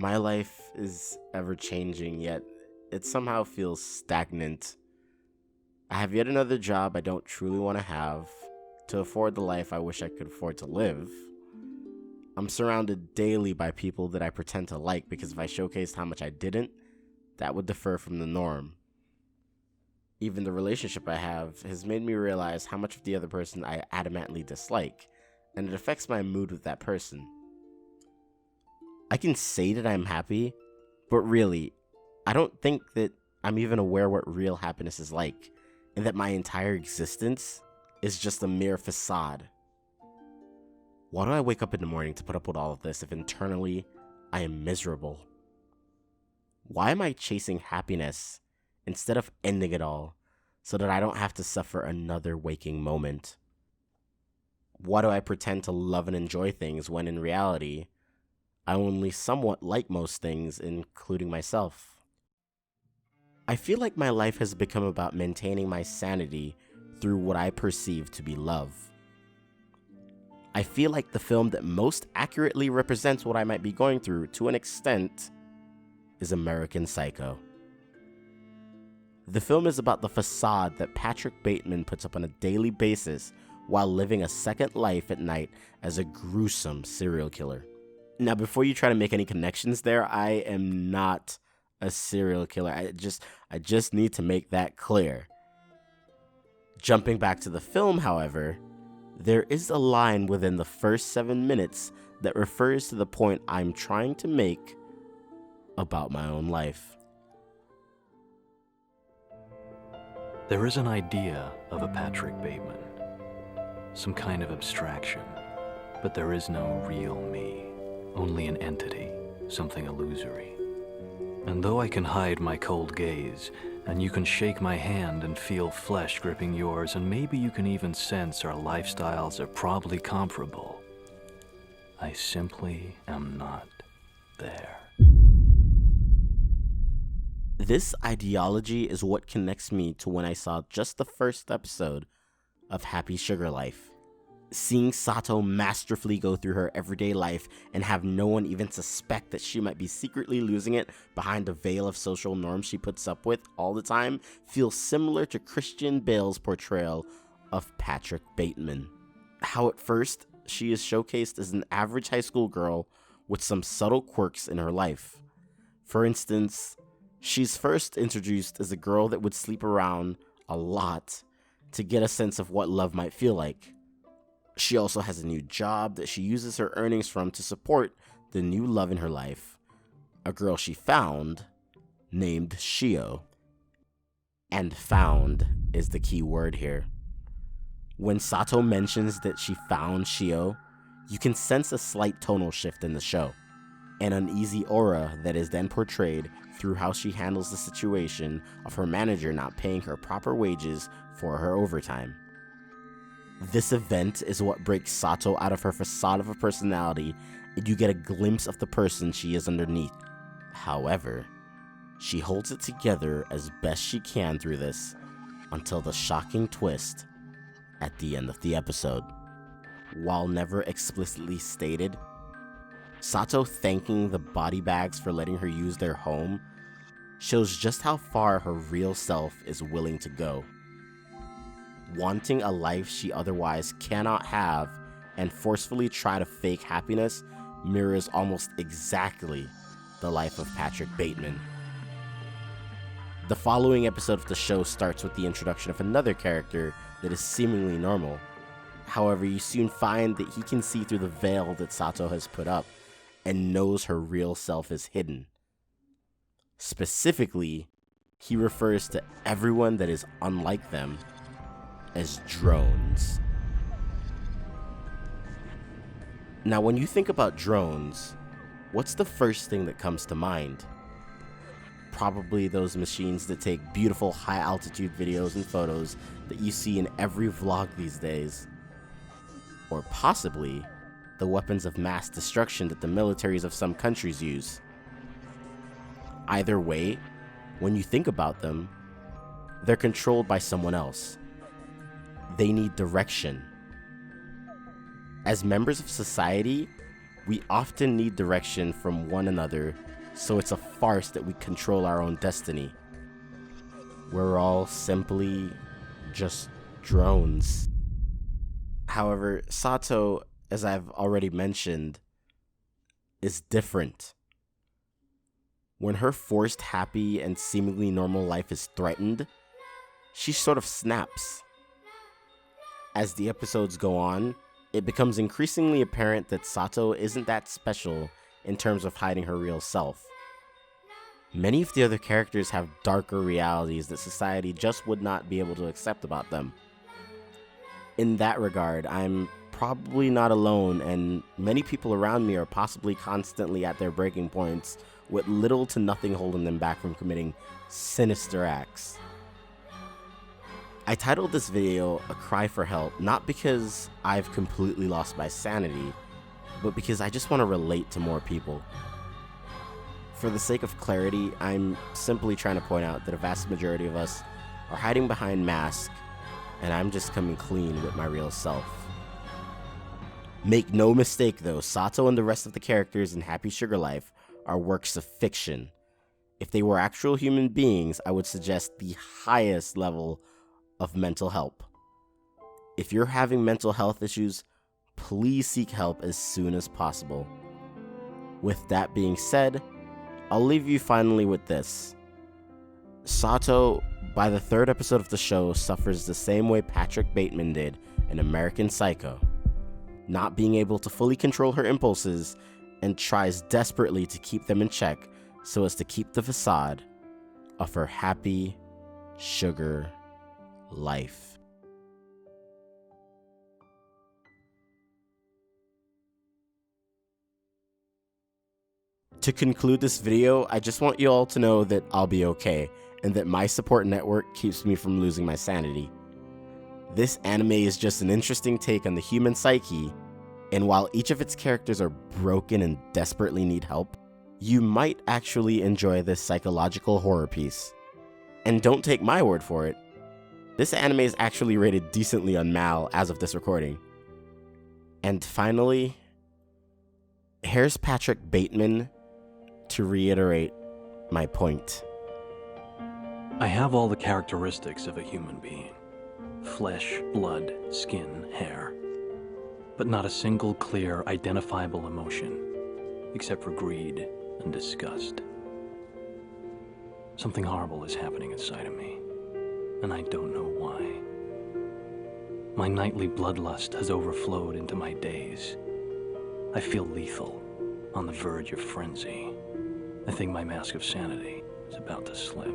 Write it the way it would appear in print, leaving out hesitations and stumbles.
My life is ever changing, yet it somehow feels stagnant. I have yet another job I don't truly want to have to afford the life I wish I could afford to live. I'm surrounded daily by people that I pretend to like because if I showcased how much I didn't, that would differ from the norm. Even the relationship I have has made me realize how much of the other person I adamantly dislike, and it affects my mood with that person. I can say that I'm happy, but really, I don't think that I'm even aware what real happiness is like, and that my entire existence is just a mere facade. Why do I wake up in the morning to put up with all of this if internally I am miserable? Why am I chasing happiness instead of ending it all so that I don't have to suffer another waking moment? Why do I pretend to love and enjoy things when in reality, I only somewhat like most things, including myself? I feel like my life has become about maintaining my sanity through what I perceive to be love. I feel like the film that most accurately represents what I might be going through to an extent is American Psycho. The film is about the facade that Patrick Bateman puts up on a daily basis while living a second life at night as a gruesome serial killer. Now, before you try to make any connections there, I am not a serial killer. I just need to make that clear. Jumping back to the film, however, there is a line within the first 7 minutes that refers to the point I'm trying to make about my own life. There is an idea of a Patrick Bateman, some kind of abstraction, but there is no real me, only an entity, something illusory. And though I can hide my cold gaze, and you can shake my hand and feel flesh gripping yours, and maybe you can even sense our lifestyles are probably comparable, I simply am not there. This ideology is what connects me to when I saw just the first episode of Happy Sugar Life. Seeing Sato masterfully go through her everyday life and have no one even suspect that she might be secretly losing it behind the veil of social norms she puts up with all the time feels similar to Christian Bale's portrayal of Patrick Bateman. How at first, she is showcased as an average high school girl with some subtle quirks in her life. For instance, she's first introduced as a girl that would sleep around a lot to get a sense of what love might feel like. She also has a new job that she uses her earnings from to support the new love in her life, a girl she found named Shio. And found is the key word here. When Sato mentions that she found Shio, you can sense a slight tonal shift in the show, an uneasy aura that is then portrayed through how she handles the situation of her manager not paying her proper wages for her overtime. This event is what breaks Sato out of her facade of a personality, and you get a glimpse of the person she is underneath. However, she holds it together as best she can through this, until the shocking twist at the end of the episode. While never explicitly stated, Sato thanking the body bags for letting her use their home shows just how far her real self is willing to go. Wanting a life she otherwise cannot have and forcefully try to fake happiness mirrors almost exactly the life of Patrick Bateman. The following episode of the show starts with the introduction of another character that is seemingly normal. However, you soon find that he can see through the veil that Sato has put up and knows her real self is hidden. Specifically, he refers to everyone that is unlike them as drones. Now, when you think about drones, what's the first thing that comes to mind? Probably those machines that take beautiful high-altitude videos and photos that you see in every vlog these days. Or possibly the weapons of mass destruction that the militaries of some countries use. Either way, when you think about them, they're controlled by someone else. They need direction. As members of society, We often need direction from one another, so it's a farce that we control our own destiny. We're all simply just drones. However, Sato, as I've already mentioned, is different. When her forced happy and seemingly normal life is threatened, she sort of snaps. As the episodes go on, it becomes increasingly apparent that Sato isn't that special in terms of hiding her real self. Many of the other characters have darker realities that society just would not be able to accept about them. In that regard, I'm probably not alone, and many people around me are possibly constantly at their breaking points with little to nothing holding them back from committing sinister acts. I titled this video A Cry for Help not because I've completely lost my sanity, but because I just want to relate to more people. For the sake of clarity, I'm simply trying to point out that a vast majority of us are hiding behind masks, and I'm just coming clean with my real self. Make no mistake though, Sato and the rest of the characters in Happy Sugar Life are works of fiction. If they were actual human beings, I would suggest the highest level of mental help. If you're having mental health issues, please seek help as soon as possible. With that being said, I'll leave you finally with this. Sato, by the third episode of the show, suffers the same way Patrick Bateman did in American Psycho, not being able to fully control her impulses and tries desperately to keep them in check so as to keep the facade of her happy sugar life. To conclude this video, I just want you all to know that I'll be okay, and that my support network keeps me from losing my sanity. This anime is just an interesting take on the human psyche, and while each of its characters are broken and desperately need help, you might actually enjoy this psychological horror piece. And don't take my word for it, this anime is actually rated decently on Mal as of this recording. And finally, here's Patrick Bateman to reiterate my point. I have all the characteristics of a human being. Flesh, blood, skin, hair. But not a single clear, identifiable emotion, except for greed and disgust. Something horrible is happening inside of me, and I don't know why. My nightly bloodlust has overflowed into my days. I feel lethal, on the verge of frenzy. I think my mask of sanity is about to slip.